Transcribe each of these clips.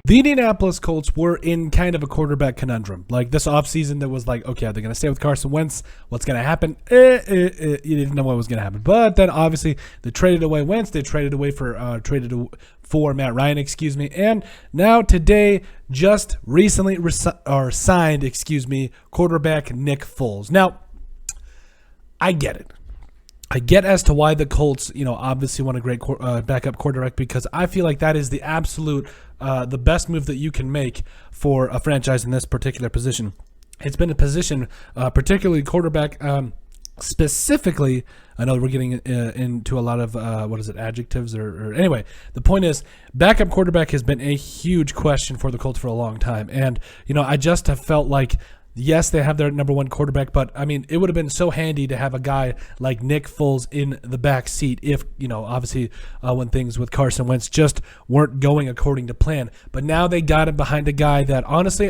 The Indianapolis Colts were in kind of a quarterback conundrum. Like this offseason that was like, okay, are they going to stay with Carson Wentz? What's going to happen? You didn't know what was going to happen. But then obviously they traded away Wentz. They traded for Matt Ryan, and now today just recently signed, quarterback Nick Foles. Now, I get it. I get as to why the Colts, obviously want a great backup quarterback, because I feel like that is the absolute, the best move that you can make for a franchise in this particular position. It's been a position, particularly quarterback, specifically. I know we're getting into a lot of, adjectives or anyway, the point is backup quarterback has been a huge question for the Colts for a long time. And, I just have felt like, yes, they have their number one quarterback, but I mean, it would have been so handy to have a guy like Nick Foles in the back seat if, obviously when things with Carson Wentz just weren't going according to plan. But now they got him behind a guy that honestly,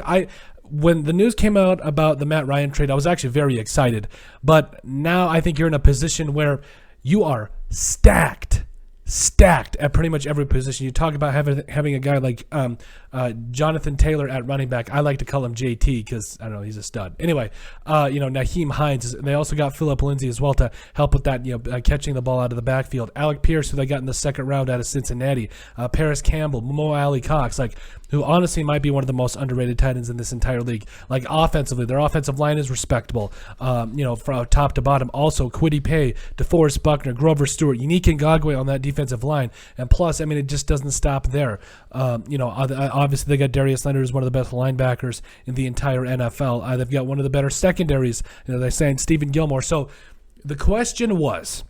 when the news came out about the Matt Ryan trade, I was actually very excited. But now I think you're in a position where you are stacked at pretty much every position. You talk about having a guy like Jonathan Taylor at running back. I like to call him JT because, I don't know, he's a stud. Anyway, Nyheim Hines. They also got Phillip Lindsay as well to help with that, catching the ball out of the backfield. Alec Pierce, who they got in the second round out of Cincinnati. Paris Campbell, Alie-Cox, who honestly might be one of the most underrated tight ends in this entire league. Offensively, their offensive line is respectable, from top to bottom. Also, Kwity Paye, DeForest Buckner, Grover Stewart, Unique Ngakoue on that defensive line. And plus, I mean, it just doesn't stop there. Obviously, they got Darius Leonard, who's one of the best linebackers in the entire NFL. They've got one of the better secondaries. They signed Stephen Gilmore. So the question was,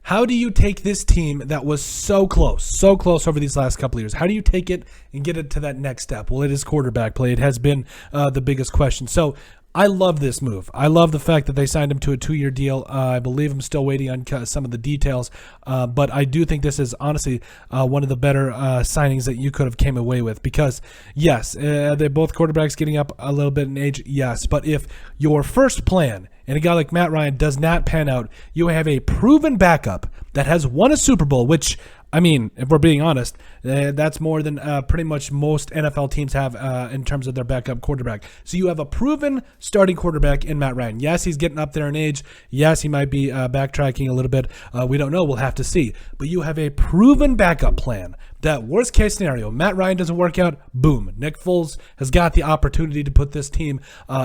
how do you take this team that was so close over these last couple of years? How do you take it and get it to that next step? Well, it is quarterback play. It has been the biggest question. So I love this move. I love the fact that they signed him to a 2-year deal. I believe I'm still waiting on some of the details, but I do think this is honestly one of the better signings that you could have came away with, because yes, they're both quarterbacks getting up a little bit in age, yes, but if your first plan and a guy like Matt Ryan does not pan out, you have a proven backup that has won a Super Bowl, which, I mean, if we're being honest, that's more than pretty much most NFL teams have in terms of their backup quarterback. So you have a proven starting quarterback in Matt Ryan. Yes, he's getting up there in age. Yes, he might be backtracking a little bit. We don't know. We'll have to see. But you have a proven backup plan that worst case scenario, Matt Ryan doesn't work out, boom. Nick Foles has got the opportunity to put this team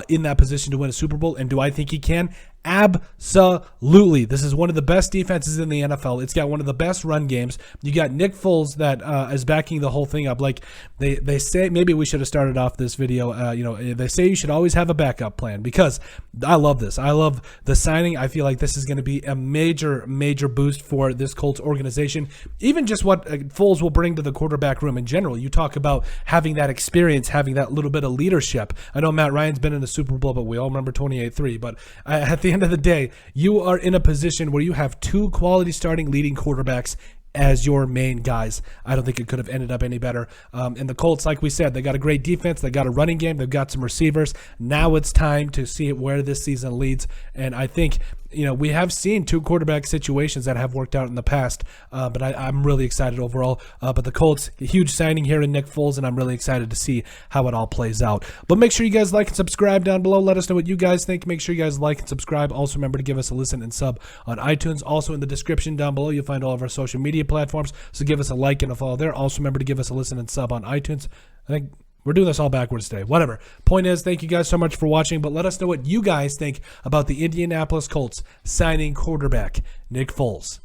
in that position to win a Super Bowl. And do I think he can? Absolutely. This is one of the best defenses in the NFL. It's got one of the best run games. You got Nick Foles that is backing the whole thing up. Like they say, maybe we should have started off this video. They say you should always have a backup plan, because I love this. I love the signing. I feel like this is going to be a major boost for this Colts organization. Even just what Foles will bring to the quarterback room in general. You talk about having that experience, having that little bit of leadership. I know Matt Ryan's been in the Super Bowl, but we all remember 28-3. But at the end of the day, you are in a position where you have two quality starting leading quarterbacks as your main guys. I don't think it could have ended up any better. And the Colts, like we said, they got a great defense. They got a running game. They've got some receivers. Now it's time to see where this season leads. And I think, we have seen two quarterback situations that have worked out in the past, but I'm really excited overall. But the Colts, a huge signing here in Nick Foles, and I'm really excited to see how it all plays out. But make sure you guys like and subscribe down below. Let us know what you guys think. Make sure you guys like and subscribe. Also remember to give us a listen and sub on iTunes. Also in the description down below, you'll find all of our social media platforms. So give us a like and a follow there. Also remember to give us a listen and sub on iTunes. I think we're doing this all backwards today. Whatever. Point is, thank you guys so much for watching, but let us know what you guys think about the Indianapolis Colts signing quarterback Nick Foles.